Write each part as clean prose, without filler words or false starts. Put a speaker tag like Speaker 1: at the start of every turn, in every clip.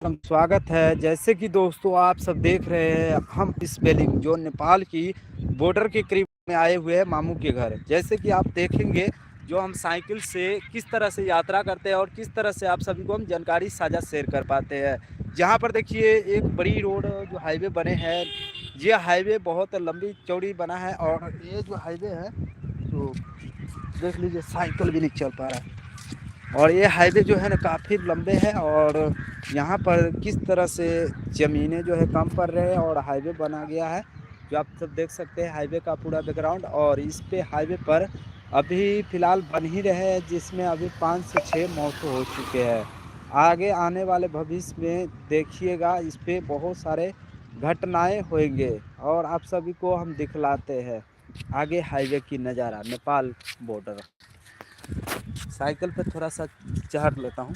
Speaker 1: स्वागत है। जैसे कि दोस्तों आप सब देख रहे हैं, हम इस वैली जो नेपाल की बॉर्डर के करीब में आए हुए हैं मामू के घर। जैसे कि आप देखेंगे जो हम साइकिल से किस तरह से यात्रा करते हैं और किस तरह से आप सभी को हम जानकारी साझा शेयर कर पाते हैं। जहाँ पर देखिए एक बड़ी रोड जो हाईवे बने हैं, ये हाईवे बहुत लंबी चौड़ी बना है और ये जो हाईवे है तो देख लीजिए साइकिल भी नहीं चल पा रहा है। और ये हाईवे जो है ना काफ़ी लंबे हैं और यहाँ पर किस तरह से ज़मीनें जो है कम पड़ रहे हैं और हाईवे बना गया है जो आप सब देख सकते हैं हाईवे का पूरा बैकग्राउंड। और इस पे हाईवे पर अभी फ़िलहाल बन ही रहे हैं जिसमें अभी 5 से 6 मौत हो चुके हैं। आगे आने वाले भविष्य में देखिएगा इस पे बहुत सारे घटनाएं होंगे और आप सभी को हम दिखलाते हैं आगे हाईवे की नज़ारा नेपाल बॉर्डर। साइकिल पे थोड़ा सा चढ़ लेता हूँ।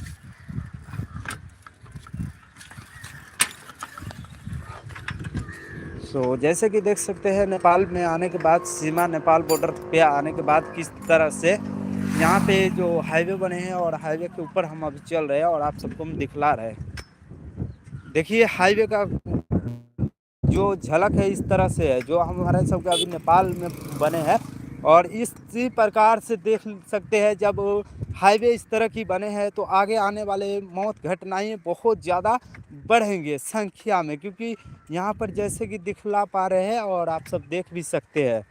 Speaker 1: जैसे कि देख सकते हैं नेपाल में आने के बाद, सीमा नेपाल बॉर्डर पे आने के बाद किस तरह से यहाँ पे जो हाईवे बने हैं और हाईवे के ऊपर हम अभी चल रहे हैं और आप सबको हम दिखला रहे हैं। देखिए हाईवे का जो झलक है इस तरह से है जो हमारे सबके अभी नेपाल में बने हैं और इसी प्रकार से देख सकते हैं जब हाईवे इस तरह की बने हैं तो आगे आने वाले मौत घटनाएं बहुत ज़्यादा बढ़ेंगे संख्या में, क्योंकि यहाँ पर जैसे कि दिखला पा रहे हैं और आप सब देख भी सकते हैं।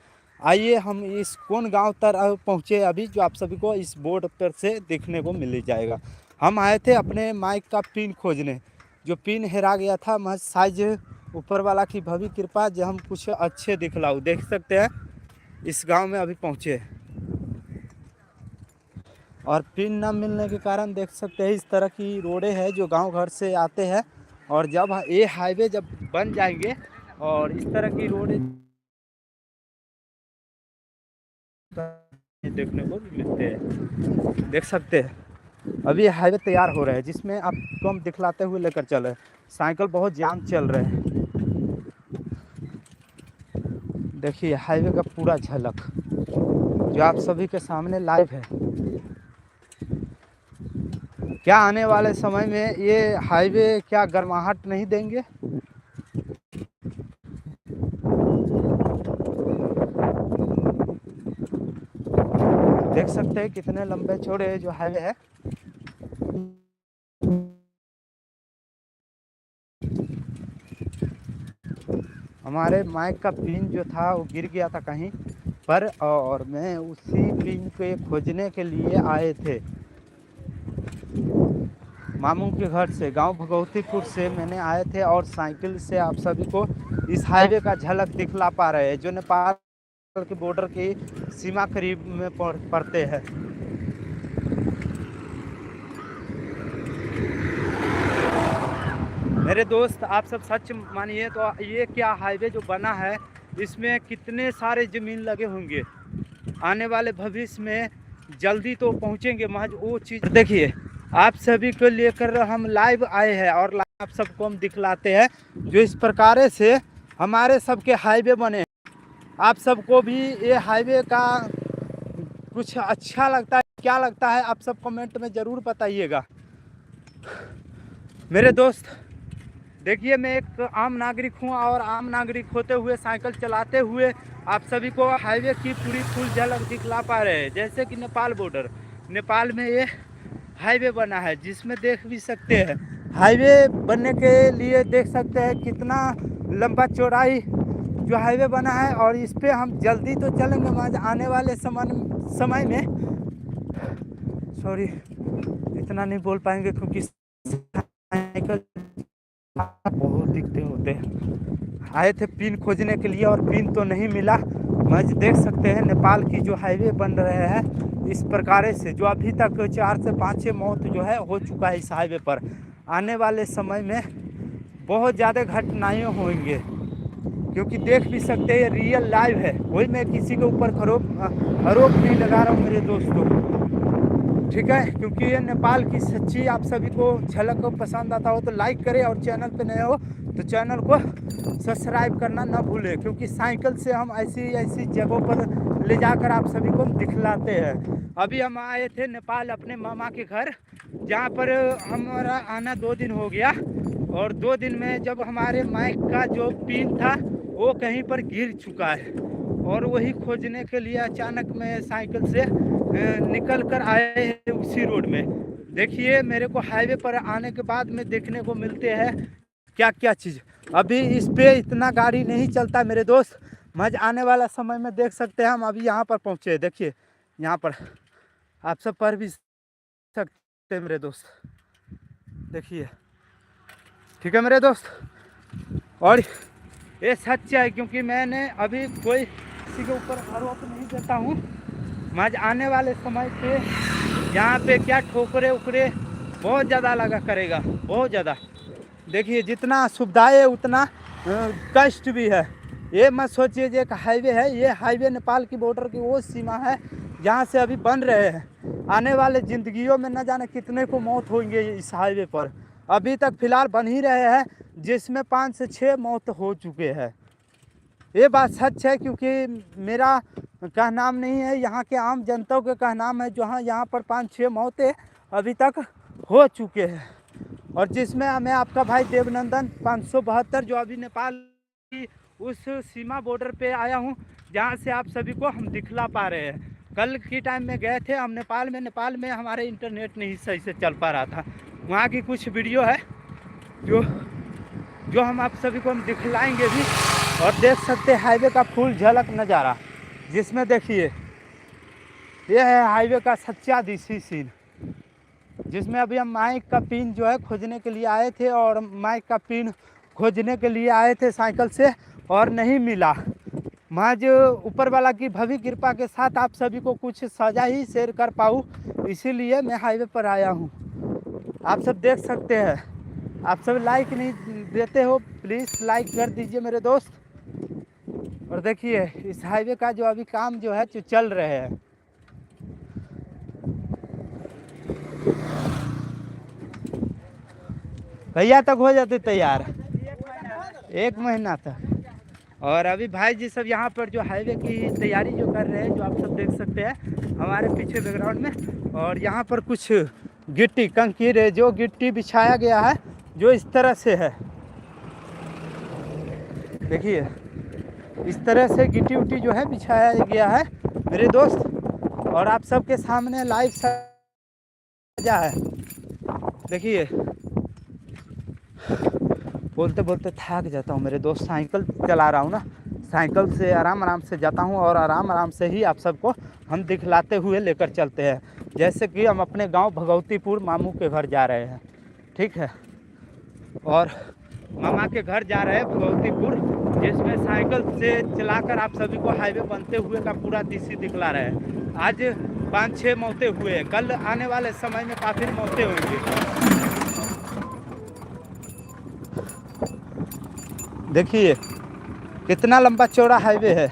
Speaker 1: आइए हम इस कौन गांव तक पहुँचे अभी जो आप सभी को इस बोर्ड पर से देखने को मिल जाएगा। हम आए थे अपने माइक का पिन खोजने, जो पिन हेरा गया था। मैं साइज ऊपर वाला की भवी कृपा जो हम कुछ अच्छे दिखलाऊँ। देख सकते हैं इस गांव में अभी पहुँचे और पिन न मिलने के कारण देख सकते हैं इस तरह की रोडें हैं जो गांव घर से आते हैं। और जब ये हाईवे जब बन जाएंगे और इस तरह की रोडें देखने को मिलते हैं। देख सकते हैं अभी हाईवे तैयार हो रहा है जिसमें आपको हम दिखलाते हुए लेकर चल रहे हैं। साइकिल बहुत जाम चल रहे हैं। देखिए हाईवे का पूरा झलक जो आप सभी के सामने लाइव है। क्या आने वाले समय में ये हाईवे क्या गर्माहट नहीं देंगे? देख सकते हैं कितने लंबे चौड़े जो हाईवे है। हमारे माइक का पिन जो था वो गिर गया था कहीं पर और मैं उसी पिन को खोजने के लिए आए थे मामू के घर से, गांव भगवतीपुर से मैंने आए थे और साइकिल से आप सभी को इस हाईवे का झलक दिखला पा रहे हैं जो नेपाल के बॉर्डर की सीमा करीब में पड़ते हैं। मेरे दोस्त आप सब सच मानिए तो ये क्या हाईवे जो बना है इसमें कितने सारे ज़मीन लगे होंगे। आने वाले भविष्य में जल्दी तो पहुंचेंगे महज वो चीज़। देखिए आप सभी को लेकर हम लाइव आए हैं और लाइव आप सबको हम दिखलाते हैं जो इस प्रकार से हमारे सबके हाईवे बने। आप सबको भी ये हाईवे का कुछ अच्छा लगता है, क्या लगता है आप सब कमेंट में ज़रूर बताइएगा। मेरे दोस्त देखिए मैं एक आम नागरिक हूं और आम नागरिक होते हुए साइकिल चलाते हुए आप सभी को हाईवे की पूरी फुल झलक दिखला पा रहे हैं। जैसे कि नेपाल बॉर्डर, नेपाल में ये हाईवे बना है जिसमें देख भी सकते हैं हाईवे बनने के लिए देख सकते हैं कितना लंबा चौड़ाई जो हाईवे बना है। और इस पे हम जल्दी तो चलेंगे मगर आने वाले समय में सॉरी इतना नहीं बोल पाएंगे क्योंकि साइकिल बहुत दिखते होते हैं। आए थे पिन खोजने के लिए और पिन तो नहीं मिला। मज देख सकते हैं नेपाल की जो हाईवे बन रहे हैं इस प्रकार से जो अभी तक 4 से 5 मौत जो है हो चुका है इस हाईवे पर। आने वाले समय में बहुत ज़्यादा घटनाएं होंगे क्योंकि देख भी सकते हैं ये रियल लाइव है। वही मैं किसी के ऊपर आरोप नहीं लगा रहा हूँ मेरे दोस्तों, ठीक है। क्योंकि ये नेपाल की सच्ची आप सभी को झलक को पसंद आता हो तो लाइक करें और चैनल पे नए हो तो चैनल को सब्सक्राइब करना ना भूलें, क्योंकि साइकिल से हम ऐसी जगहों पर ले जाकर आप सभी को दिखलाते हैं। अभी हम आए थे नेपाल अपने मामा के घर, जहाँ पर हमारा आना 2 दिन हो गया और 2 दिन में जब हमारे माइक का जो पिन था वो कहीं पर गिर चुका है, और वही खोजने के लिए अचानक मैं साइकिल से निकल कर आए हैं उसी रोड में। देखिए मेरे को हाईवे पर आने के बाद में देखने को मिलते हैं क्या क्या चीज़। अभी इस पे इतना गाड़ी नहीं चलता मेरे दोस्त, मज आने वाला समय में देख सकते हैं। हम अभी यहाँ पर पहुँचे, देखिए यहाँ पर आप सब पर भी सकते हैं मेरे दोस्त, देखिए, ठीक है मेरे दोस्त। और ये सच है, क्योंकि मैंने अभी कोई किसी के ऊपर आरोप नहीं देता हूँ। मज आने वाले समय पे यहाँ पे क्या ठोकरे उकरे बहुत ज़्यादा लगा करेगा, बहुत ज़्यादा। देखिए जितना सुविधाएं उतना कष्ट भी है। ये मत सोचिए जो एक हाईवे है, ये हाईवे नेपाल की बॉर्डर की वो सीमा है जहाँ से अभी बन रहे हैं। आने वाले ज़िंदगियों में न जाने कितने को मौत होंगे इस हाईवे पर। अभी तक फ़िलहाल बन ही रहे हैं, जिसमें 5 से 6 मौत हो चुके हैं। ये बात सच है, क्योंकि मेरा कहनाम नहीं है, यहाँ के आम जनता के कहनाम है। जहाँ यहाँ पर 5-6 मौतें अभी तक हो चुके हैं, और जिसमें मैं आपका भाई देवनंदन 572 जो अभी नेपाल की उस सीमा बॉर्डर पे आया हूँ, जहाँ से आप सभी को हम दिखला पा रहे हैं। कल की टाइम में गए थे हम नेपाल में हमारे इंटरनेट नहीं सही से चल पा रहा था। वहाँ की कुछ वीडियो है जो हम आप सभी को हम दिखलाएंगे भी, और देख सकते हैं हाईवे का फुल झलक नज़ारा, जिसमें देखिए यह है हाईवे का सच्चा देसी सीन, जिसमें अभी हम माइक का पिन जो है खोजने के लिए आए थे, और माइक का पिन खोजने के लिए आए थे साइकिल से और नहीं मिला। महज ऊपर वाला की भवी कृपा के साथ आप सभी को कुछ सजा ही शेयर कर पाऊँ, इसीलिए मैं हाईवे पर आया हूँ। आप सब देख सकते हैं, आप सब लाइक नहीं देते हो, प्लीज़ लाइक कर दीजिए मेरे दोस्त। और देखिए इस हाईवे का जो अभी काम जो है जो चल रहे हैं, भैया तक हो जाते तैयार 1 महीना तक। और अभी भाई जी सब यहाँ पर जो हाईवे की तैयारी जो कर रहे हैं, जो आप सब देख सकते हैं हमारे पीछे बैकग्राउंड में। और यहाँ पर कुछ गिट्टी कंकीर है, जो गिट्टी बिछाया गया है जो इस तरह से है, देखिए इस तरह से गिट्टी उट्टी जो है बिछाया गया है मेरे दोस्त। और आप सबके सामने लाइव सजा है, देखिए। बोलते बोलते थक जाता हूँ मेरे दोस्त, साइकिल चला रहा हूँ ना, साइकिल से आराम से जाता हूँ, और आराम से ही आप सबको हम दिखलाते हुए लेकर चलते हैं। जैसे कि हम अपने गांव भगवतीपुर मामू के घर जा रहे हैं, ठीक है, और मामा के घर जा रहे हैं भगवतीपुर, जिसमें साइकिल से चलाकर आप सभी को हाईवे बनते हुए का पूरा दृश्य दिखला रहे हैं। आज 5-6 मौतें हुए हैं, कल आने वाले समय में काफ़ी मौतें होंगी। देखिए कितना लंबा चौड़ा हाईवे है।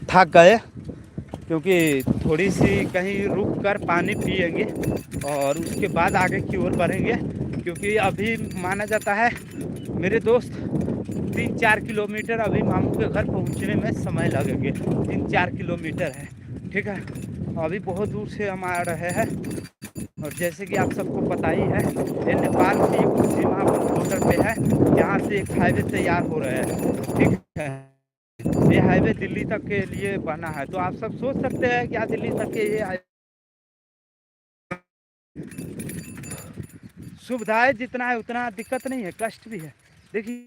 Speaker 1: थक गए, क्योंकि थोड़ी सी कहीं रुक कर पानी पिएंगे और उसके बाद आगे की ओर बढ़ेंगे, क्योंकि अभी माना जाता है मेरे दोस्त 3-4 किलोमीटर अभी मामू के घर पहुंचने में समय लगेंगे। 3-4 किलोमीटर है, ठीक है। अभी बहुत दूर से हम आ रहे हैं, और जैसे कि आप सबको पता ही है ये नेपाल की सीमा बॉर्डर पे है, जहाँ से एक हाईवे तैयार हो रहा है, ठीक है। ये हाईवे दिल्ली तक के लिए बना है, तो आप सब सोच सकते हैं क्या दिल्ली तक के ये सुविधाएं जितना है उतना दिक्कत नहीं है, कष्ट भी है। देखिए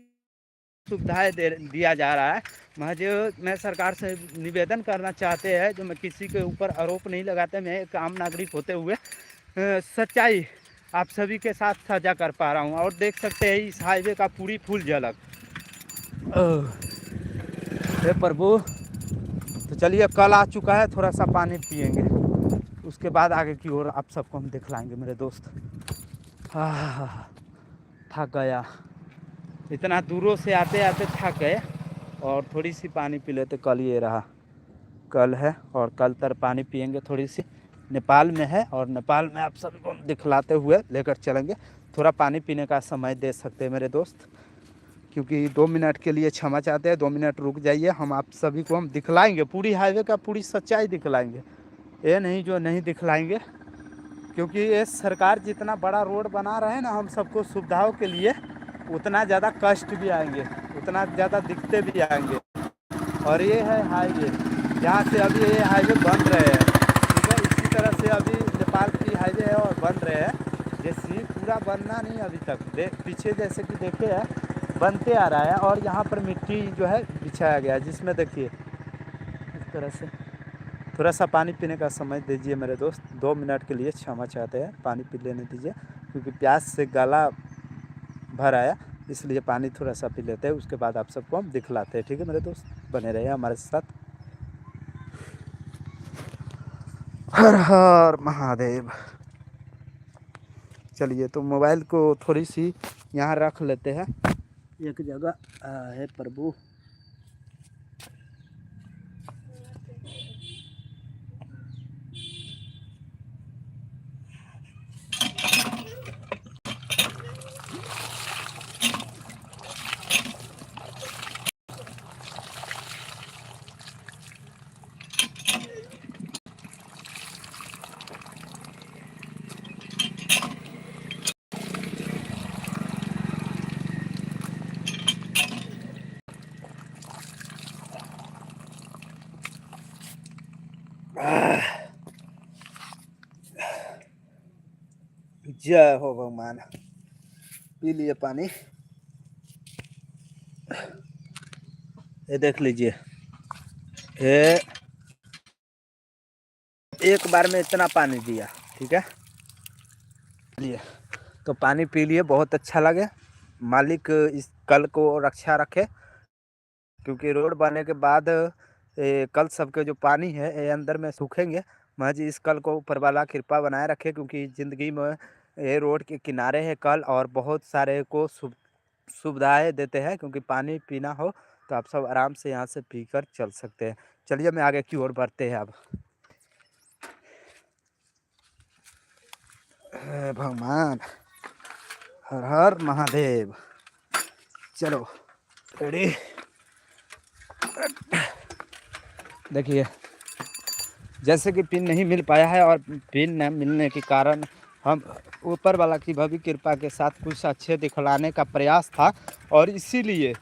Speaker 1: सुविधाएं दिया जा रहा है। महज मैं सरकार से निवेदन करना चाहते हैं, जो मैं किसी के ऊपर आरोप नहीं लगाते, मैं एक आम नागरिक होते हुए सच्चाई आप सभी के साथ साझा कर पा रहा हूँ। और देख सकते हैं इस हाईवे का पूरी फुल झलक। हे प्रभु, तो चलिए कल आ चुका है, थोड़ा सा पानी पिएंगे, उसके बाद आगे की ओर आप सबको हम दिखलाएंगे मेरे दोस्त। थक गया, इतना दूरों से आते आते थक गए, और थोड़ी सी पानी पी लेते। कल ये रहा, कल है, और कल तर पानी पिएंगे थोड़ी सी। नेपाल में है, और नेपाल में आप सभी को दिखलाते हुए लेकर चलेंगे। थोड़ा पानी पीने का समय दे सकते हैं मेरे दोस्त, क्योंकि 2 मिनट के लिए क्षमा चाहते हैं। 2 मिनट रुक जाइए, हम आप सभी को हम दिखलाएंगे पूरी हाईवे का पूरी सच्चाई दिखलाएंगे। ये नहीं जो नहीं दिखलाएंगे, क्योंकि ये सरकार जितना बड़ा रोड बना रहे हैं ना हम सबको सुविधाओं के लिए, उतना ज़्यादा कष्ट भी आएंगे, उतना ज़्यादा दिक्कतें भी आएंगे। और ये है हाईवे, जहाँ से अभी ये हाईवे बन रहे हैं, ठीक है। इसी तरह से अभी नेपाल की हाईवे है और बन रहे हैं, जैसे पूरा बनना नहीं अभी तक, पीछे जैसे कि देखे है बनते आ रहा है। और यहाँ पर मिट्टी जो है बिछाया गया है, जिसमें देखिए इस तरह से। थोड़ा सा पानी पीने का समय दीजिए मेरे दोस्त, 2 मिनट के लिए क्षमा चाहते हैं, पानी पी लेने दीजिए, क्योंकि प्यास से गला भर आया, इसलिए पानी थोड़ा सा पी लेते हैं, उसके बाद आप सबको हम दिखलाते हैं, ठीक है मेरे दोस्त, बने रहिए हमारे साथ। हर हर महादेव। चलिए तो मोबाइल को थोड़ी सी यहाँ रख लेते हैं एक जगह, है प्रभु। जय हो भगवान। पी लिए पानी। ये देख लीजिए, ये एक बार में इतना पानी दिया, ठीक है। लिए तो पानी पी लिए, बहुत अच्छा लगे। मालिक इस कल को रक्षा रखे, क्योंकि रोड बनने के बाद कल सबके जो पानी है ये अंदर में सूखेंगे। महज इस कल को ऊपर वाला कृपा बनाए रखे, क्योंकि ज़िंदगी में ये रोड के किनारे है कल, और बहुत सारे को सुविधाएं देते हैं, क्योंकि पानी पीना हो तो आप सब आराम से यहाँ से पीकर चल सकते हैं। चलिए मैं आगे की ओर बढ़ते हैं अब। भगवान, हर हर महादेव। चलो रेडी। देखिए, जैसे कि पिन नहीं मिल पाया है, और पिन न मिलने के कारण हम ऊपर वाला की भव्य कृपा के साथ कुछ अच्छे दिखलाने का प्रयास था, और इसीलिए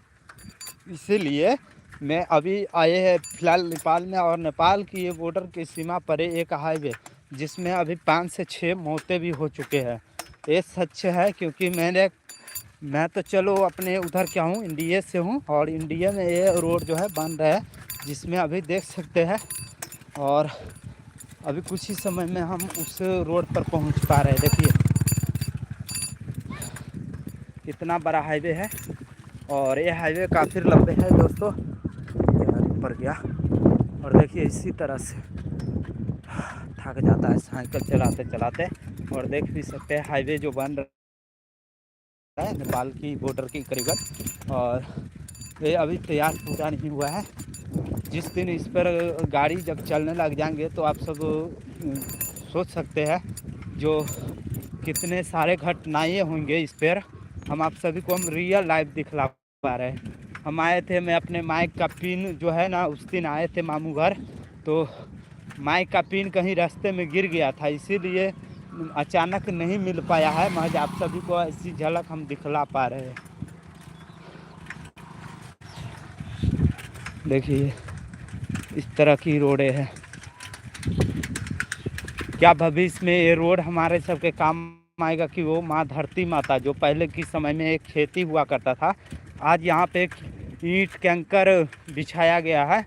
Speaker 1: मैं अभी आए हैं फिलहाल नेपाल में। और नेपाल की ये बॉर्डर की सीमा पर एक हाईवे, जिसमें अभी 5 से 6 मौतें भी हो चुके हैं। ये सच है, क्योंकि मैं तो चलो अपने उधर क्या हूँ, इंडिया से हूँ, और इंडिया में ये रोड जो है बन रहा है, जिसमें अभी देख सकते हैं। और अभी कुछ ही समय में हम उस रोड पर पहुँच पा रहे हैं। देखिए कितना बड़ा हाईवे है, और ये हाईवे काफ़ी लंबे है दोस्तों। ऊपर गया, और देखिए इसी तरह से थक जाता है साइकिल चलाते चलाते। और देख भी सकते हैं हाईवे जो बन रहा है नेपाल की बॉर्डर के करीबन, और ये अभी तैयार पूरा नहीं हुआ है। जिस दिन इस पर गाड़ी जब चलने लग जाएंगे तो आप सब सोच सकते हैं जो कितने सारे घटनाएँ होंगे इस पर। हम आप सभी को हम रियल लाइव दिखला पा रहे हैं। हम आए थे, मैं अपने माइक का पिन जो है ना, उस दिन आए थे मामू घर, तो माइक का पिन कहीं रास्ते में गिर गया था, इसीलिए अचानक नहीं मिल पाया है। महज आप सभी को ऐसी झलक हम दिखला पा रहे हैं। देखिए इस तरह की रोडें हैं। क्या भविष्य में ये रोड हमारे सबके काम आएगा कि वो माँ धरती माता, जो पहले के समय में एक खेती हुआ करता था, आज यहाँ पे एक ईंट कंकर बिछाया गया है।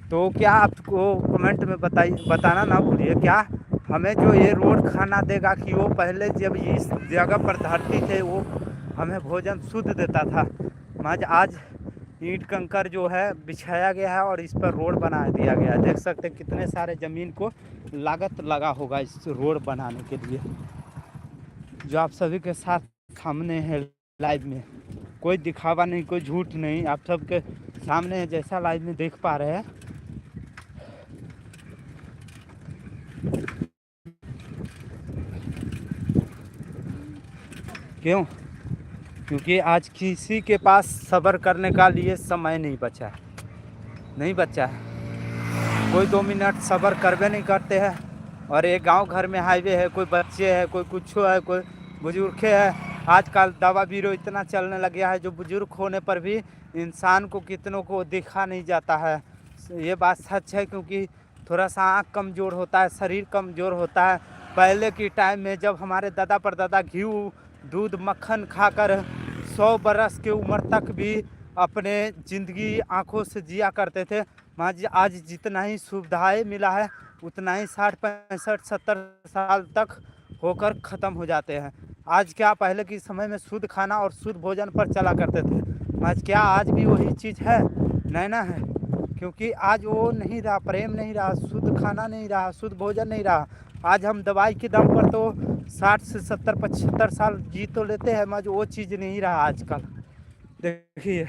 Speaker 1: तो क्या आपको कमेंट में बताना ना भूलिए, क्या हमें जो ये रोड खाना देगा कि वो पहले जब इस जगह पर धरती थे वो हमें भोजन शुद्ध देता था। महज आज ईंट कंकर जो है बिछाया गया है और इस पर रोड बना दिया गया है। देख सकते हैं कितने सारे ज़मीन को लागत लगा होगा इस रोड बनाने के लिए, जो आप सभी के साथ सामने है लाइव में। कोई दिखावा नहीं, कोई झूठ नहीं, आप सबके सामने है जैसा लाइव में देख पा रहे हैं। क्यों? क्योंकि आज किसी के पास सब्र करने का लिए समय नहीं बचा है। कोई 2 मिनट सब्र करवे नहीं करते हैं। और एक गांव घर में हाईवे है, कोई बच्चे है, कोई कुछ है, कोई बुजुर्ग है। आजकल दवा बीरो इतना चलने लग गया है, जो बुजुर्ग होने पर भी इंसान को कितनों को दिखा नहीं जाता है। ये बात सच है, क्योंकि थोड़ा सा आँख कमज़ोर होता है, शरीर कमज़ोर होता है। पहले के टाइम में जब हमारे दादा परदादा घी, दूध, मक्खन खाकर 100 बरस की उम्र तक भी अपने ज़िंदगी आँखों से जिया करते थे। आज जितना ही सुविधाएं मिला है, उतना ही 60, 65, 70 साल तक होकर ख़त्म हो जाते हैं। आज क्या पहले के समय में शुद्ध खाना और शुद्ध भोजन पर चला करते थे, आज क्या आज भी वही चीज़ है? नहीं ना है, क्योंकि आज वो नहीं रहा, प्रेम नहीं रहा, शुद्ध खाना नहीं रहा, शुद्ध भोजन नहीं रहा। आज हम दवाई के दम पर तो 60 से 70, 75 साल जी तो लेते हैं, मगर वो चीज़ नहीं रहा आजकल। देखिए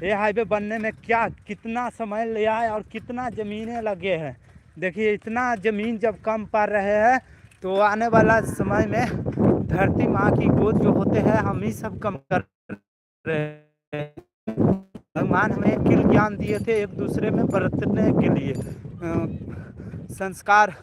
Speaker 1: ये हाईवे बनने में क्या कितना समय लिया है और कितना ज़मीनें लगे हैं। देखिए इतना ज़मीन जब कम पड़ रहे हैं, तो आने वाला समय में धरती माँ की गोद जो होते हैं, हम ही सब कम कर रहे हैं। भगवान हमें किल ज्ञान दिए थे एक दूसरे में बरतने के लिए, संस्कार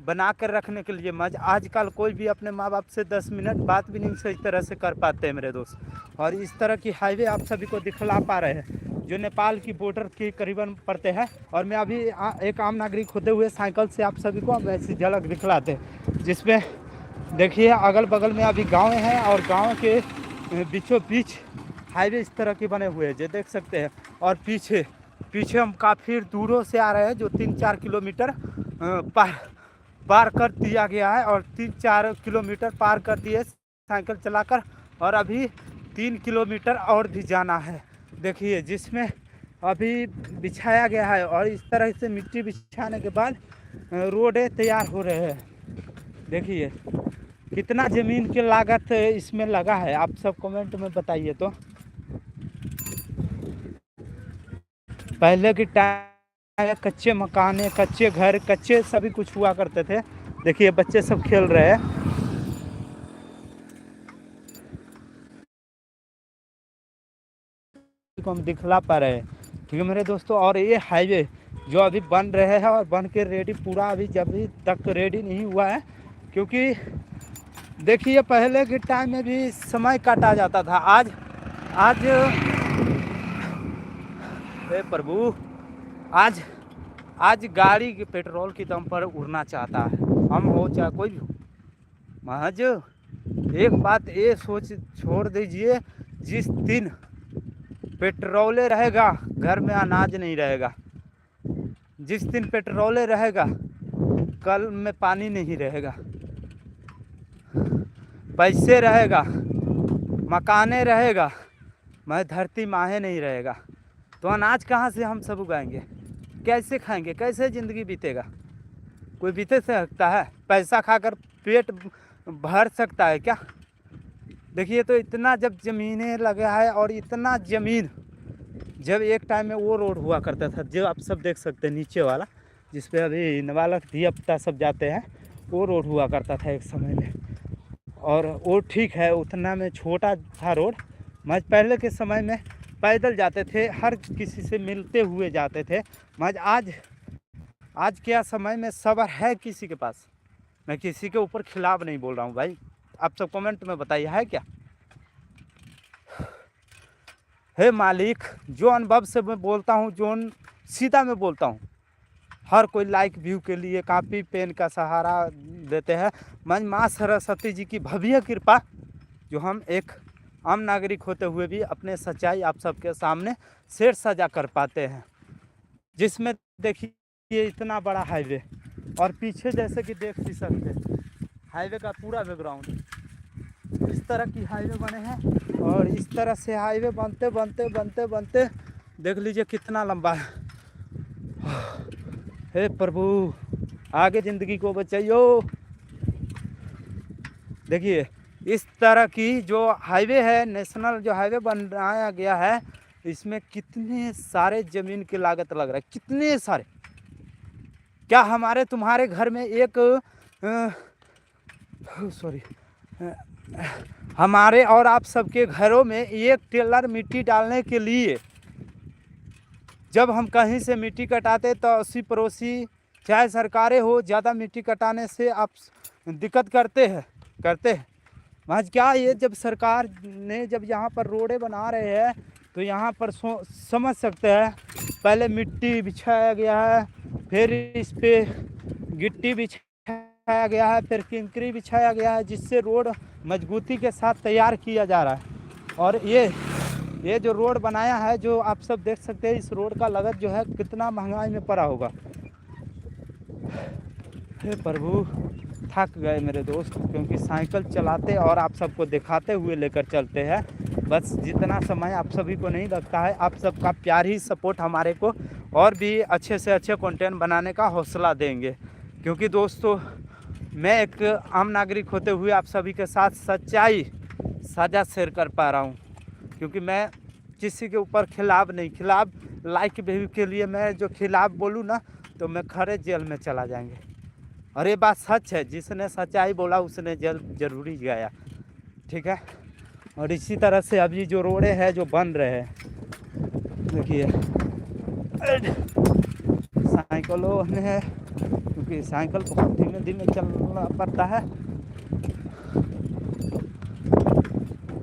Speaker 1: बना कर रखने के लिए। आजकल कोई भी अपने माँ बाप से 10 मिनट बात भी नहीं सही तरह से कर पाते हैं मेरे दोस्त। और इस तरह की हाईवे आप सभी को दिखला पा रहे हैं, जो नेपाल की बॉर्डर के करीबन पड़ते हैं। और मैं अभी एक आम नागरिक होते हुए साइकिल से आप सभी को वैसी झलक दिखलाते हैं, जिसमें देखिए अगल बगल में अभी गाँव हैं, और गाँव के बीचों बीच हाईवे इस तरह के बने हुए हैं, जो देख सकते हैं। और पीछे हम काफ़ी दूरों से आ रहे हैं, जो 3-4 किलोमीटर पार कर दिया गया है, और 3-4 किलोमीटर पार कर दिए साइकिल चलाकर, और अभी 3 किलोमीटर और भी जाना है। देखिए जिसमें अभी बिछाया गया है, और इस तरह से मिट्टी बिछाने के बाद रोडें तैयार हो रहे हैं। देखिए कितना ज़मीन की लागत इसमें लगा है, आप सब कमेंट में बताइए। तो पहले के टाइम कच्चे मकाने, कच्चे घर, कच्चे सभी कुछ हुआ करते थे। देखिए बच्चे सब खेल रहे हैं। को हम दिखला पा रहे हैं, ठीक है मेरे दोस्तों। और ये हाईवे जो अभी बन रहे हैं, और बन के रेडी पूरा अभी जब तक रेडी नहीं हुआ है, क्योंकि देखिए पहले के टाइम में भी समय काटा जाता था। आज हे प्रभु, आज गाड़ी के पेट्रोल की दम पर उड़ना चाहता है, हम हो चाहे कोई भी हो। महज एक बात ये सोच छोड़ दीजिए, जिस दिन पेट्रोले रहेगा घर में अनाज नहीं रहेगा, जिस दिन पेट्रोले रहेगा कल में पानी नहीं रहेगा, पैसे रहेगा, मकाने रहेगा, मैं धरती माहे नहीं रहेगा, तो अनाज कहाँ से हम सब उगाएंगे? कैसे खाएंगे? कैसे ज़िंदगी बीतेगा? कोई बीते सकता है? पैसा खाकर पेट भर सकता है क्या? देखिए तो इतना जब ज़मीनें लगा है, और इतना ज़मीन जब एक टाइम में वो रोड हुआ करता था, जो आप सब देख सकते हैं नीचे वाला, जिस पे अभी नाबालक धिया-पुता सब जाते हैं, वो रोड हुआ करता था एक समय में। और वो ठीक है, उतना में छोटा था रोड। मैं पहले के समय में पैदल जाते थे, हर किसी से मिलते हुए जाते थे। मैं आज क्या समय में सब्र है किसी के पास? मैं किसी के ऊपर खिलाफ नहीं बोल रहा हूँ भाई, आप सब कमेंट में बताइए है क्या? हे मालिक, जो अनुभव से मैं बोलता हूँ, जो सीधा मैं बोलता हूँ, हर कोई लाइक व्यू के लिए कापी पेन का सहारा देते हैं। मैं माँ सरस्वती जी की भव्य कृपा, जो हम एक आम नागरिक होते हुए भी अपने सच्चाई आप सबके सामने शेर सजा कर पाते हैं। जिसमें देखिए इतना बड़ा हाईवे, और पीछे जैसे कि देख भी सकते हैं हाईवे का पूरा बैकग्राउंड। इस तरह की हाईवे बने हैं, और इस तरह से हाईवे बनते देख लीजिए कितना लंबा है। हे प्रभु, आगे ज़िंदगी को बचाइयो। देखिए इस तरह की जो हाईवे है, नेशनल जो हाईवे बनाया गया है, इसमें कितने सारे ज़मीन की लागत लग रहा है, कितने सारे। क्या हमारे तुम्हारे घर में एक हमारे और आप सबके घरों में एक टेलर मिट्टी डालने के लिए, जब हम कहीं से मिट्टी कटाते तो 80 पड़ोसी चाहे सरकारें हो, ज़्यादा मिट्टी कटाने से आप दिक्कत करते हैं। आज क्या ये जब सरकार ने जब यहाँ पर रोडें बना रहे हैं तो यहाँ पर समझ सकते हैं, पहले मिट्टी बिछाया गया है, फिर इस पे गिट्टी बिछाया गया है, फिर कंकरी बिछाया गया है, जिससे रोड मजबूती के साथ तैयार किया जा रहा है। और ये जो रोड बनाया है, जो आप सब देख सकते हैं, इस रोड का लागत जो है कितना महंगाई में पड़ा होगा। हे प्रभु, थक गए मेरे दोस्त, क्योंकि साइकिल चलाते और आप सबको दिखाते हुए लेकर चलते हैं। बस जितना समय आप सभी को नहीं लगता है, आप सबका प्यार ही सपोर्ट हमारे को और भी अच्छे से अच्छे कंटेंट बनाने का हौसला देंगे। क्योंकि दोस्तों, मैं एक आम नागरिक होते हुए आप सभी के साथ सच्चाई साझा शेयर कर पा रहा हूँ। क्योंकि मैं किसी के ऊपर खिलाफ लाइक व्यू के लिए मैं जो खिलाफ बोलूँ ना, तो मैं खड़े जेल में चला जाएंगे। और ये बात सच है, जिसने सच्चाई बोला उसने जेल जरूरी गया, ठीक है। और इसी तरह से अभी जो रोडे हैं जो बन रहे हैं, देखिए साइकिलों में, क्योंकि साइकिल बहुत धीमे धीमे चलना पड़ता है।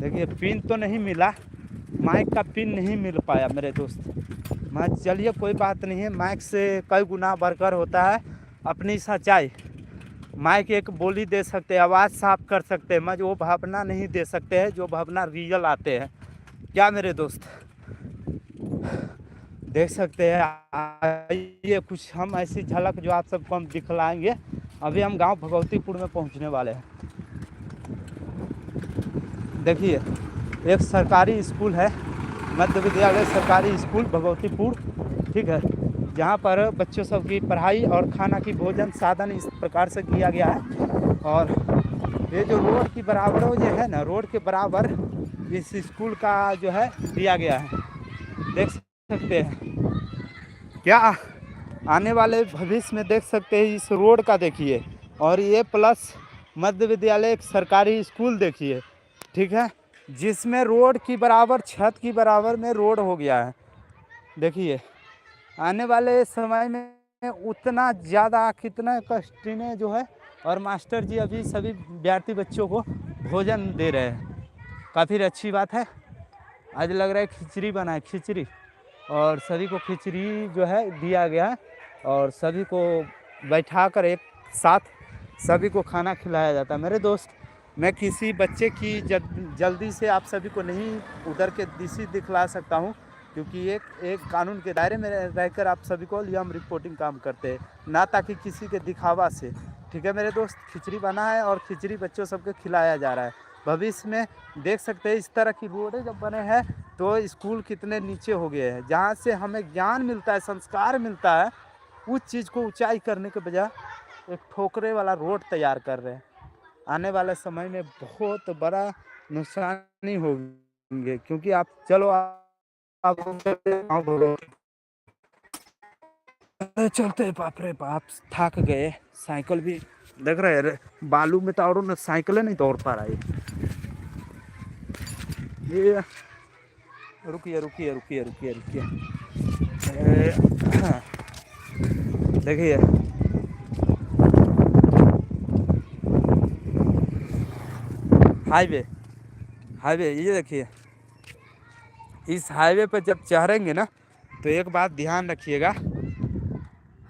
Speaker 1: देखिए पिन तो नहीं मिला, माइक का पिन नहीं मिल पाया मेरे दोस्त। मैं चलिए कोई बात नहीं है, माइक से कई गुना बढ़कर होता है अपनी सच्चाई। माइक एक बोली दे सकते हैं, आवाज़ साफ कर सकते हैं, मैं वो भावना नहीं दे सकते हैं जो भावना रियल आते हैं। क्या मेरे दोस्त देख सकते हैं, ये कुछ हम ऐसी झलक जो आप सबको हम दिखलाएंगे। अभी हम गांव भगवतीपुर में पहुंचने वाले हैं। देखिए एक सरकारी स्कूल है, मध्य विद्यालय सरकारी स्कूल भगवतीपुर, ठीक है, जहाँ पर बच्चों सब की पढ़ाई और खाना की भोजन साधन इस प्रकार से किया गया है। और ये जो रोड की बराबर जो है ना, रोड के बराबर इस स्कूल का जो है दिया गया है, देख सकते हैं। क्या आने वाले भविष्य में देख सकते हैं इस रोड का, देखिए। और ये प्लस मध्य विद्यालय एक सरकारी स्कूल देखिए, ठीक है, जिसमें रोड की बराबर, छत की बराबर में रोड हो गया है। देखिए आने वाले समय में उतना ज़्यादा कितना कष्टीने जो है, और मास्टर जी अभी सभी विद्यार्थी बच्चों को भोजन दे रहे हैं। काफ़ी अच्छी बात है। आज लग रहा है खिचड़ी बना है, खिचड़ी, और सभी को खिचड़ी जो है दिया गया है, और सभी को बैठाकर एक साथ सभी को खाना खिलाया जाता है। मेरे दोस्त, मैं किसी बच्चे की जल्दी से आप सभी को नहीं उधर के दिशा दिखला सकता हूँ, क्योंकि एक कानून के दायरे में रहकर आप सभी को लिए हम रिपोर्टिंग काम करते हैं, ना ताकि किसी के दिखावा से, ठीक है मेरे दोस्त। खिचड़ी बना है और खिचड़ी बच्चों सबके खिलाया जा रहा है। भविष्य में देख सकते हैं इस तरह की रोडें जब बने हैं तो स्कूल कितने नीचे हो गए हैं, जहाँ से हमें ज्ञान मिलता है, संस्कार मिलता है, उस चीज़ को ऊंचाई करने के बजाय एक ठोकरे वाला रोड तैयार कर रहे हैं। आने वाले समय में बहुत बड़ा नुकसानी होंगे, क्योंकि आप चलो आप चलते बाप रे बाप, थक गए। साइकिल भी देख रहे हैं, बालू में तो और ना साइकिल नहीं दौड़ पा रहा है। ये रुकिए रुकिए रुकिए रुकिए रुकिए, देखिए हाईवे ये देखिए। इस हाईवे पर जब चढ़ेंगे ना, तो एक बात ध्यान रखिएगा,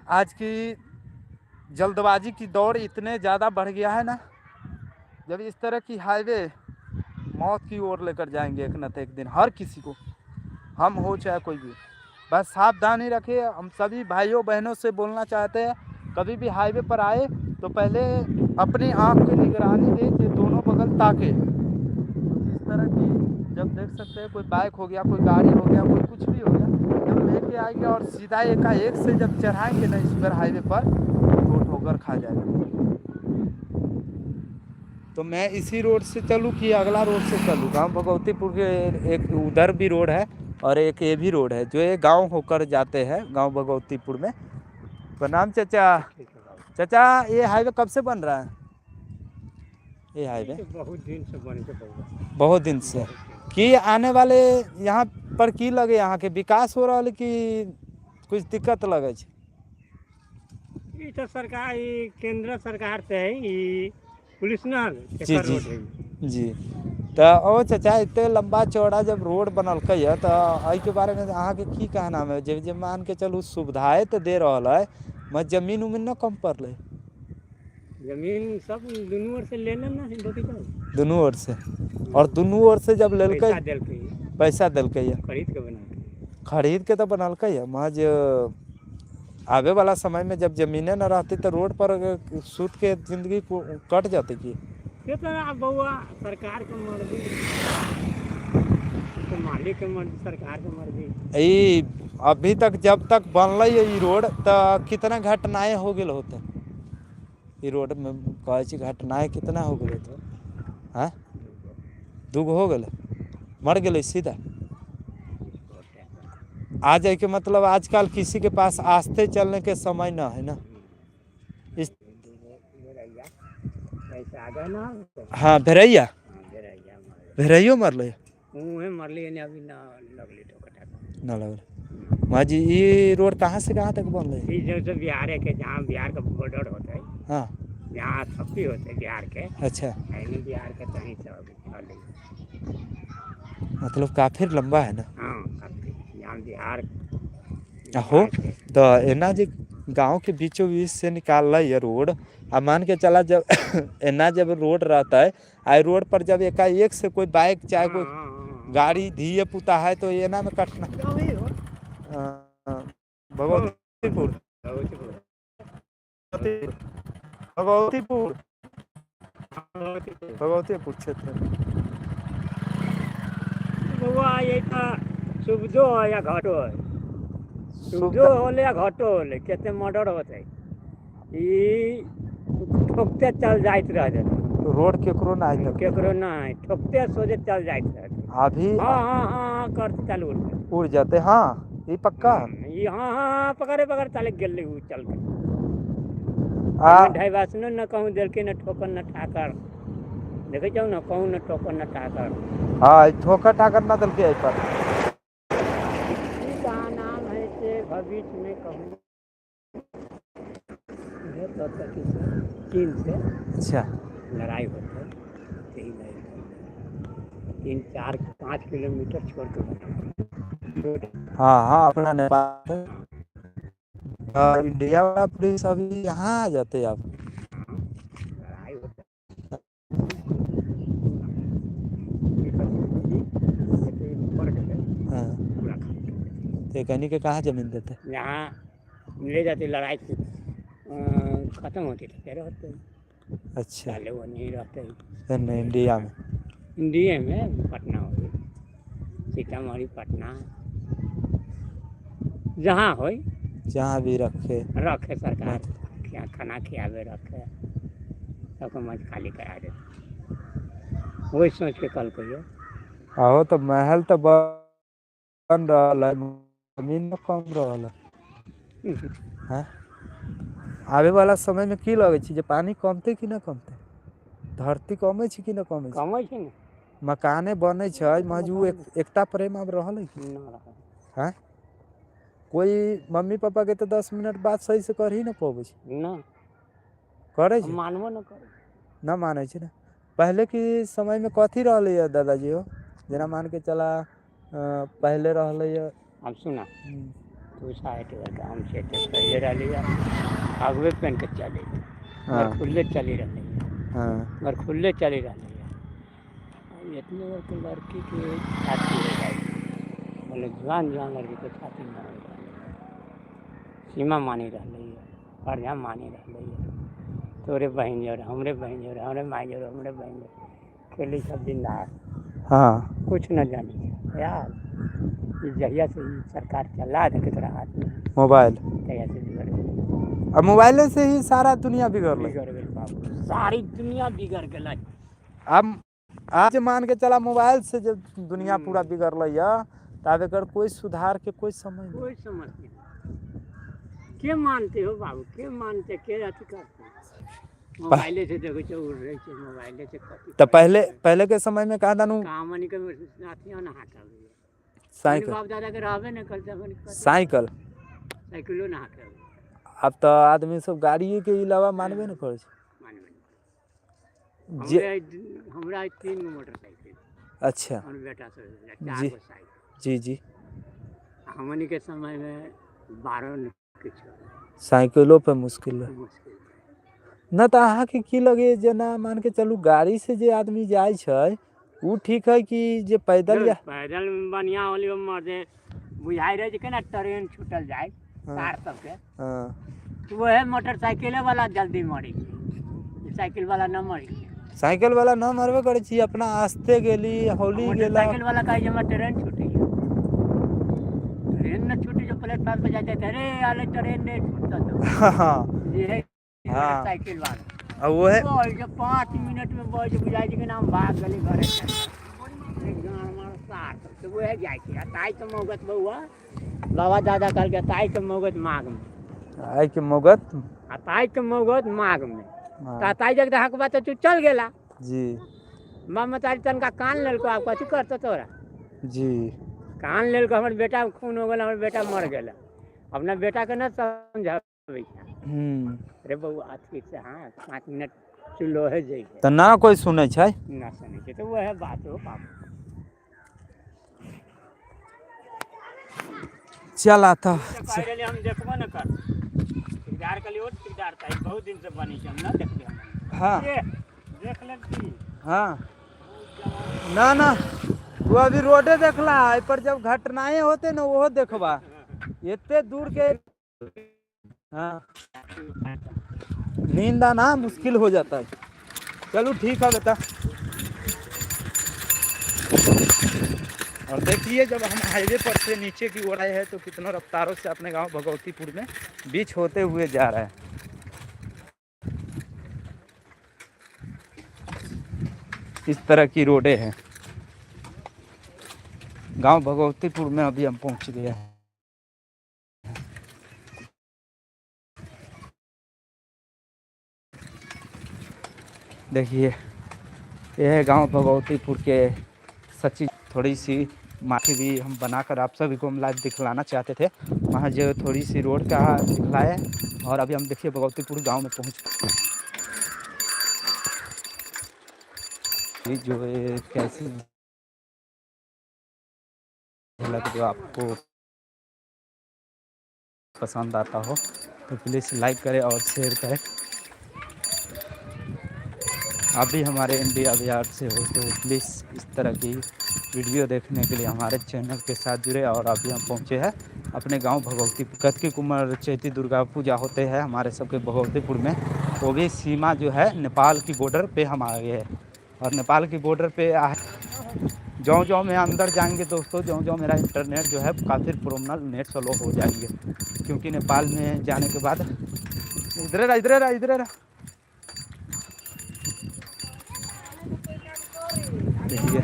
Speaker 1: आज की जल्दबाजी की दौड़ इतने ज़्यादा बढ़ गया है ना, जब इस तरह की हाईवे मौत की ओर लेकर जाएंगे एक न एक दिन हर किसी को, हम हो चाहे कोई भी। बस सावधानी रखिए। हम सभी भाइयों बहनों से बोलना चाहते हैं, कभी भी हाईवे पर आए तो पहले अपनी आँख की निगरानी दें कि दोनों बगल ताके। इस तरह की जब देख सकते हैं कोई बाइक हो गया, कोई गाड़ी हो गया, कोई कुछ भी हो गया, जब लेके आएंगे और सीधा एक से जब चढ़ाएंगे ना इस पर हाईवे पर, तो ठोकर खा जाएगा। तो मैं इसी रोड से चलूँ कि अगला रोड से चलूँ? गांव भगवतीपुर के एक उधर भी रोड है और एक ये भी रोड है जो ये गांव होकर जाते हैं, गांव भगवतीपुर में। प्रणाम चाचा। चाचा ये हाईवे कब से बन रहा है? ये हाईवे
Speaker 2: बहुत दिन से बन के पड़ा,
Speaker 1: बहुत दिन से। कि आने वाले यहाँ पर की लगे, यहाँ के विकास हो रहा है कि कुछ दिक्कत लगे?
Speaker 2: ये तो सरकार, ये केंद्र सरकार से है, ये पुलिस ना
Speaker 1: जी
Speaker 2: एकर
Speaker 1: जी
Speaker 2: रोड है।
Speaker 1: जी। तो ओ चाचा इतने लंबा चौड़ा जब रोड बनलकै है तो एहि के बारे में अहाँ के की कहना है? जे जे मान के चलू सुविधाएं तो दे रहा है, मगर जमीन उमीन न कम पड़ले?
Speaker 2: जमीन सब दुनू ओर से लेना ना हिंदू जाओ।
Speaker 1: दोनों ओर से, और दोनों ओर से जब लेलकै,
Speaker 2: पैसा दिलकै,
Speaker 1: पैसा देलकै है,
Speaker 2: खरीद के बनाके।
Speaker 1: खरीद के तो बनलकै है, मज आवे वाला समय में जब जमीने न रहती तो रोड पर सूत के जिंदगी कट जाती की?
Speaker 2: ये तो अब बउआ सरकार के मर्जी, तो मालिक के मर्जी, सरकार के मर्जी।
Speaker 1: ई अभी तक जब तक बनल है ई रोड तो कितना घटनाएं हो गए होते? ई रोड में कहे छी घटनाएं कितना हो गए होते? हाँ, दूगो हो गए, मर गए सीधा। आ जाए के मतलब आजकल किसी के पास आस्ते चलने के समय न है ना। इस
Speaker 2: पैसा आ गया ना।
Speaker 1: हाँ भेरैया,
Speaker 2: बेरैया
Speaker 1: भेरैयो मरल है?
Speaker 2: मुँहे मरली है अभी ना, लगली ठोकटा
Speaker 1: न लगल। माजी ये रोड कहाँ से कहाँ तक बन रही है?
Speaker 2: ये जैसे बिहार है के, जहाँ बिहार का बॉर्डर होता है,
Speaker 1: हाँ
Speaker 2: जहाँ छप्पी होते है बिहार के,
Speaker 1: अच्छा,
Speaker 2: यानी बिहार के कहीं से अभी चल।
Speaker 1: मतलब काफी लंबा है ना।
Speaker 2: हाँ काफी, यहाँ बिहार
Speaker 1: हो तो एना जे गांव के बीचों बीच से निकाल है रोड, अब मान के चला जब एना जब रोड रहता है, आई रोड पर जब एकाएक से कोई बाइक चाहे कोई गाड़ी धीए पुता है तो एना में कटना। भगवतीपुर, भगवतीपुर, भगवतीपुर क्षेत्र में।
Speaker 2: बउआ ये तो सुविधो है या घाटो है, सुविधो होले या घाटो होले, केते मर्डर होते है, ई ठोकते चल जाइत रह जाते,
Speaker 1: तो रोड केकरो ना है,
Speaker 2: केकरो ना है, ठोकते सोचे चल जाइत रहते।
Speaker 1: अभी
Speaker 2: हाँ हाँ हाँ करते चल उड़ते,
Speaker 1: उड़ जाते। हाँ ये पक्का
Speaker 2: ये हाँ हाँ पकड़े पकड़ चले गेले उ चल के।
Speaker 1: आ
Speaker 2: ढाईबा सुनो न कहूँ दिल के न ठोकर न ठाकर, देखे जाओ न कहूँ न ठोकर न ठाकर।
Speaker 1: हाँ ठोकर ठाकर ना दल के आई पर
Speaker 2: का नाम है से भविष्य में कहूँ चीन से
Speaker 1: अच्छा
Speaker 2: लड़ाई होती है, यही नहीं 3-4-5 किलोमीटर छोड़ के।
Speaker 1: हाँ हाँ अपना नेपाल इंडिया वाला पुलिस अभी यहाँ आ जाते आप।
Speaker 2: लड़ाई होती
Speaker 1: हाँ तो कहनी के कहाँ जमीन देते?
Speaker 2: यहाँ ले जाती, लड़ाई खत्म होती थी फिर होते
Speaker 1: अच्छा
Speaker 2: पहले वो नहीं रहते
Speaker 1: इंडिया में,
Speaker 2: इंडिया में पटना हो गई, सीतामढ़ी पटना जहाँ हो
Speaker 1: जहाँ भी रखे
Speaker 2: रखे सरकार क्या खाना खियावे रखे, सबको मज खाली करा देते, वही सोच के कल कहिए।
Speaker 1: आहो तो महल तो बन रहा है, जमीन में कम रहा है। आवे वाला समय में की लगे छै जे पानी कमते कि न कमते? धरती कमे छै कि न कमे छै?
Speaker 2: कमै छै ने,
Speaker 1: मकाने बने छै मजू एकटा प्रेम अब रहल है कि
Speaker 2: ना रहा
Speaker 1: हैं? कोई मम्मी पापा के तो 10 मिनट बाद सही से कर ही न पावे छै,
Speaker 2: ना
Speaker 1: करे छै
Speaker 2: मानबो न करे,
Speaker 1: न माने छै ना। पहले के समय में कथी रहले है दादाजी हो, जेना मान के चला पहले रहले है।
Speaker 2: अब सुना तू साइड का हम से पहले रही आगवे पहन के चले,
Speaker 1: हाँ
Speaker 2: घर खुले चली रही,
Speaker 1: हाँ
Speaker 2: घर खुले चली रही। इतने बार के लड़की के छाती हो जाए, बोले जवान जवान लड़की के छाती में हो जाए, सीमा मानी रही है, फर्जा मानी रही है, तोरे बहन जोर हमरे बहन जोर हमरे माई जोर हमरे बहन जोर खेली सब दिन रहा,
Speaker 1: हाँ
Speaker 2: कुछ न जानी यार। जहिया से सरकार चला दे के तोरा हाथ में
Speaker 1: मोबाइल,
Speaker 2: तहिया से बिगड़ गई,
Speaker 1: अब मोबाइल से ही सारा दुनिया बिगड़
Speaker 2: गई बाबू, सारी दुनिया बिगड़ गई।
Speaker 1: अब आज मान के चला मोबाइल से जब दुनिया पूरा बिगड़ है तब एकर कोई सुधार के कोई समय नहीं।
Speaker 2: कोई समझ नहीं, के मानते हो बाबू, के मानते, के अथी करते, मोबाइले से देखो तो उड़ रही है, मोबाइले से
Speaker 1: तो पहले के समय में कहा दानू
Speaker 2: कहानी के साथियों ना हटा गई,
Speaker 1: साइकिल,
Speaker 2: बाप दादा के रहबे न करते,
Speaker 1: साइकिल
Speaker 2: साइकिलो ना हटा,
Speaker 1: अब तो आदमी सब गाड़ी के अलावा मानबे न करे जे
Speaker 2: हमरा 3 मोटरसाइकिल।
Speaker 1: अच्छा
Speaker 2: और बेटा से
Speaker 1: जी
Speaker 2: 4 साइकिल।
Speaker 1: जी जी
Speaker 2: हमनी के समय में 12 किछ
Speaker 1: साइकिलों पे मुश्किल है
Speaker 2: मुश्किल।
Speaker 1: न तो अहाँ के की लगे जेना मान के चलू गाड़ी से जे आदमी जाय छै उ ठीक है कि जे पैदल या
Speaker 2: पैदल बढ़िया होली मर्दे बुझाई रहे कि ना ट्रेन छूटल जाए कार सबके।
Speaker 1: हाँ
Speaker 2: तो वह मोटरसाइकिल वाला जल्दी मरी साइकिल वाला न मरी।
Speaker 1: साइकिल वाला न मरबे करे छी अपना आस्ते गेली होली गेला
Speaker 2: साइकिल वाला कहे जे ट्रेन छूटी ट्रेन न छूटी जो प्लेटफार्म पे जाते थे अरे आले ट्रेन ने छूटता तो
Speaker 1: हाँ
Speaker 2: ये है
Speaker 1: हाँ
Speaker 2: साइकिल वाला
Speaker 1: अब वो है
Speaker 2: जो 5 मिनट में बज बुझाई कि नाम भाग गली घरे तो वो है जाए कि ताई के मौगत बउआ बाबा दादा कल के ताई के मौगत माघ में
Speaker 1: आई के मगत
Speaker 2: ताई के मौगत माघ में ताई जग हक बात तू चल गेला
Speaker 1: जी
Speaker 2: मामा तारी तनका कान लेलको आप कथी करतो तोरा
Speaker 1: जी
Speaker 2: कान लेलको हमर बेटा खून हो गेल हमर बेटा मर गेल अपना बेटा के न समझाबै अरे बउआ ठीक से हाँ 5 मिनट चलो है जाइए
Speaker 1: तो ना कोई सुने छै
Speaker 2: ना सुने छै तो वह बात हो पाप
Speaker 1: चला था
Speaker 2: हम देखबो न कर ठेकेदार के लिए ठेकेदार था बहुत दिन से बनी छै हम ना देखले
Speaker 1: हाँ
Speaker 2: देख ले की
Speaker 1: हाँ ना ना वो अभी रोडे देखला है पर जब घटनाएं होते ना वो देखबा इतने दूर के हाँ नींद आना मुश्किल हो जाता है चलो ठीक है बेटा और देखिए जब हम हाईवे पर से नीचे की ओर आए हैं तो कितना रफ्तारों से अपने गांव भगवतीपुर में बीच होते हुए जा रहा है इस तरह की रोडें हैं गांव भगवतीपुर में अभी हम पहुंच गए हैं देखिए यह है गांव भगवतीपुर के सच्ची थोड़ी सी माटी भी हम बनाकर आप सभी को हम लाइव दिखलाना चाहते थे वहाँ जो थोड़ी सी रोड का दिखलाए और अभी हम देखिए भगवतीपुर गांव में पहुँच जो कैसी झलक जो आपको पसंद आता हो तो प्लीज़ लाइक करें और शेयर करें आप भी हमारे इंडिया बिहार से हो तो प्लीज़ इस तरह की वीडियो देखने के लिए हमारे चैनल के साथ जुड़े और अभी हम पहुँचे हैं अपने गांव भगवतीपुर कतकी कुमार चैती दुर्गा पूजा होते हैं हमारे सबके भगवतीपुर में वो भी सीमा जो है नेपाल की बॉर्डर पे हम आ गए हैं और नेपाल की बॉर्डर पे जो मैं अंदर जाएंगे दोस्तों जो मेरा इंटरनेट जो है काफ़ी प्रोमनल नेट स्लो हो जाएंगे क्योंकि नेपाल में जाने के बाद इधर देखिए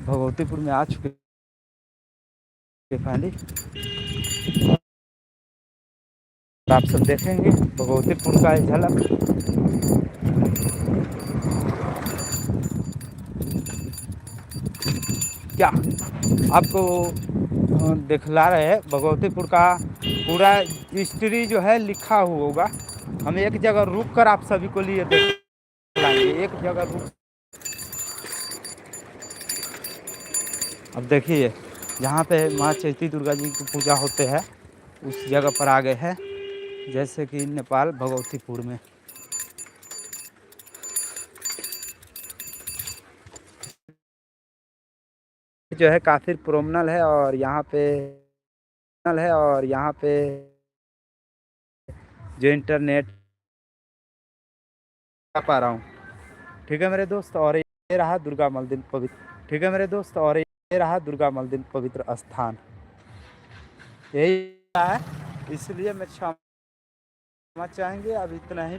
Speaker 1: भगवतीपुर में आ चुके फाइनली आप सब देखेंगे भगवतीपुर का झलक क्या आपको दिखला रहे हैं भगवतीपुर का पूरा हिस्ट्री जो है लिखा हुआ होगा हम एक जगह रुक कर आप सभी को लिए दिखलाएंगे एक जगह रुक अब देखिए जहाँ पे माँ चैती दुर्गा जी की पूजा होते हैं उस जगह पर आ गए हैं जैसे कि नेपाल भगवतीपुर में जो है काफ़ी प्रोमनल है और यहाँ पे जो इंटरनेट पा रहा हूँ ठीक है मेरे दोस्त और ये रहा दुर्गा मंदिर पवित्र ठीक है मेरे दोस्त और ये रहा दुर्गा मंदिर पवित्र स्थान यही है इसलिए मैं क्षमा चाहेंगे अब इतना ही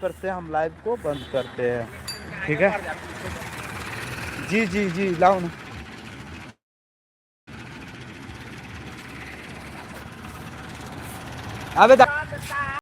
Speaker 1: पर से हम लाइव को बंद करते हैं ठीक है जी लाओ ना अबे